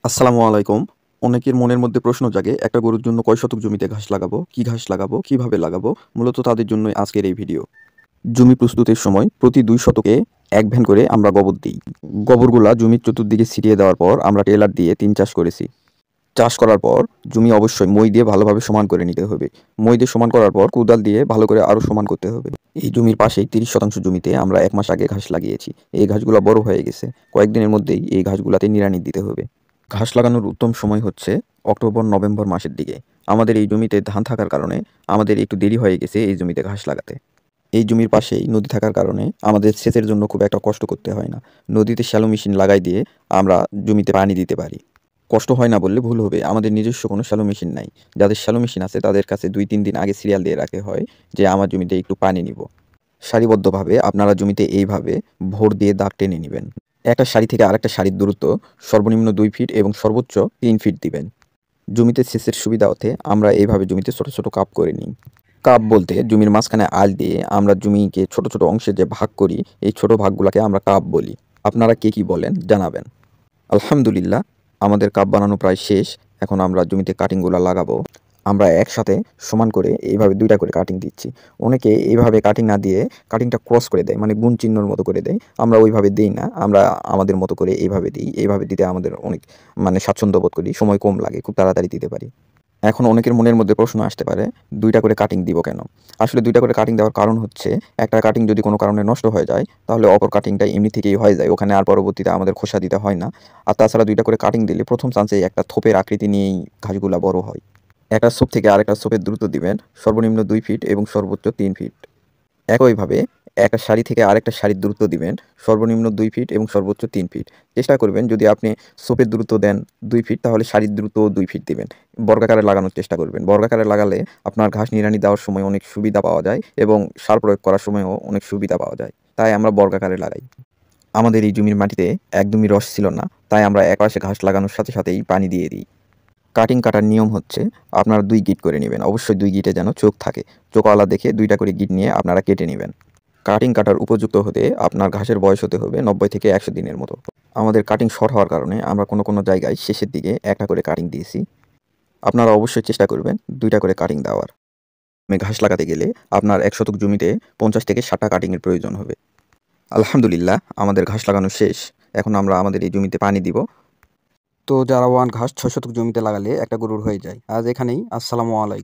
আসসালামু আলাইকুম। অনেকের মনের মধ্যে প্রশ্ন জাগে, একটা গরুর জন্য কয় শতক জমিতে ঘাস লাগাবো, কি ঘাস লাগাবো, কিভাবে লাগাবো? মূলত তাদের জন্যই আজকের এই ভিডিও। জমি প্রস্তুতের সময় প্রতি ২ শতকে ১ ভ্যান করে আমরা গোবর দিই। গোবরগুলা জমির চতুর্দিকে ছিটিয়ে দেওয়ার পর আমরা টেলার দিয়ে ৩ চাষ করেছি। চাষ করার পর জমি অবশ্যই মই দিয়ে ভালোভাবে সমান করে নিতে হবে। মই দিয়ে সমান করার পর কোদাল দিয়ে ভালো করে আরও সমান করতে হবে। এই জমির পাশেই ৩০% জমিতে আমরা ১ মাস আগে ঘাস লাগিয়েছি। এই ঘাসগুলা বড় হয়ে গেছে। কয়েকদিনের মধ্যেই এই ঘাসগুলাতে নিড়ানি দিতে হবে। ঘাস লাগানোর উত্তম সময় হচ্ছে অক্টোবর-নভেম্বর মাসের দিকে। আমাদের এই জমিতে ধান থাকার কারণে আমাদের একটু দেরি হয়ে গেছে এই জমিতে ঘাস লাগাতে। এই জমির পাশেই নদী থাকার কারণে আমাদের সেচের জন্য খুব একটা কষ্ট করতে হয় না। নদীতে শ্যালো মেশিন লাগাই দিয়ে আমরা জমিতে পানি দিতে পারি। কষ্ট হয় না বললে ভুল হবে। আমাদের নিজস্ব কোনো শ্যালো মেশিন নাই। যাদের শ্যালো মেশিন আছে তাদের কাছে ২-৩ দিন আগে সিরিয়াল দিয়ে রাখতে হয় যে আমার জমিতে একটু পানি নিবো। সারিবদ্ধভাবে আপনারা জমিতে এইভাবে ভোর দিয়ে দাগ টেনে নিবেন। একটা সারি থেকে আরেকটা সারির দূরত্ব সর্বনিম্ন ২ ফিট এবং সর্বোচ্চ ৩ ফিট দিবেন। জমিতে সেচের সুবিধার্থে আমরা এইভাবে জমিতে ছোট, ছোট কাপ করে নিই। কাপ বলতে জমির মাঝখানে আল দিয়ে আমরা জমিকে ছোট, ছোট অংশে যে ভাগ করি, এই ছোট ভাগগুলাকে আমরা কাপ বলি। আপনারা কে কি বলেন জানাবেন। আলহামদুলিল্লাহ, আমাদের কাপ বানানো প্রায় শেষ। এখন আমরা জমিতে কাটিংগুলা লাগাবো। আমরা একসাথে সমান করে এইভাবে ২ টা করে কাটিং দিচ্ছি। অনেকে এইভাবে কাটিং না দিয়ে কাটিংটা ক্রস করে দেয়, মানে গুণ চিহ্নর মতো করে দেয়। আমরা ওইভাবে দেই না। আমরা আমাদের মতো করে এইভাবে দিই। এইভাবে দিতে আমাদের অনেক স্বাচ্ছন্দ্য বোধ করি। সময় কম লাগে, খুব তাড়াতাড়ি দিতে পারি। এখন অনেকের মনের মধ্যে প্রশ্ন আসতে পারে, ২ টা করে কাটিং দিব কেন? আসলে ২ টা করে কাটিং দেওয়ার কারণ হচ্ছে, একটা কাটিং যদি কোনো কারণে নষ্ট হয়ে যায়, তাহলে অপর কাটিংটা এমনি থেকেই হয়ে যায়। ওখানে আর পরবর্তীতে আমাদের খোসা দিতে হয় না। আর তাছাড়া ২ টা করে কাটিং দিলে প্রথম চান্সেই একটা থোপের আকৃতি নিয়েই ঘাসগুলা বড় হয়। একটা ছোপ থেকে আরেকটা ছোপের দূরত্ব দিবেন সর্বনিম্ন ২ ফিট এবং সর্বোচ্চ ৩ ফিট। একইভাবে একটা সারি থেকে আরেকটা সারির দূরত্ব দিবেন সর্বনিম্ন ২ ফিট এবং সর্বোচ্চ ৩ ফিট। চেষ্টা করবেন যদি আপনি ছোপের দূরত্ব দেন ২ ফিট, তাহলে সারির দূরত্বও ২ ফিট দিবেন। বর্গাকারে লাগানোর চেষ্টা করবেন। বর্গাকারে লাগালে আপনার ঘাস নিড়ানি দেওয়ার সময় অনেক সুবিধা পাওয়া যায় এবং সার প্রয়োগ করার সময়ও অনেক সুবিধা পাওয়া যায়। তাই আমরা বর্গাকারে লাগাই। আমাদের এই জমির মাটিতে একদমই রস ছিল না, তাই আমরা একপাশে ঘাস লাগানোর সাথে সাথেই পানি দিয়ে দিই। কাটিং কাটার নিয়ম হচ্ছে, আপনারা ২ গিট করে নেবেন। অবশ্যই ২ গিটে যেন চোখ থাকে। চোখওয়ালা দেখে ২ টা করে গিট নিয়ে আপনারা কেটে নিবেন। কাটিং কাটার উপযুক্ত হতে আপনার ঘাসের বয়স হতে হবে ৯০ থেকে ১০০ দিনের মতো। আমাদের কাটিং শর্ট হওয়ার কারণে আমরা কোনো, কোনো জায়গায় শেষের দিকে একটা করে কাটিং দিয়েছি। আপনারা অবশ্যই চেষ্টা করবেন ২ টা করে কাটিং দেওয়ার। ঘাস লাগাতে গেলে আপনার ১ শতক জমিতে ৫০ থেকে ৬০ টা কাটিংয়ের প্রয়োজন হবে। আলহামদুলিল্লাহ, আমাদের ঘাস লাগানো শেষ। এখন আমরা আমাদের এই জমিতে পানি দিব। তো যারা ঘাস ৬ শতক জমিতে লাগালে একটা গরুর হয়ে যায়। আজ এখানেই। আসসালামু আলাইকুম।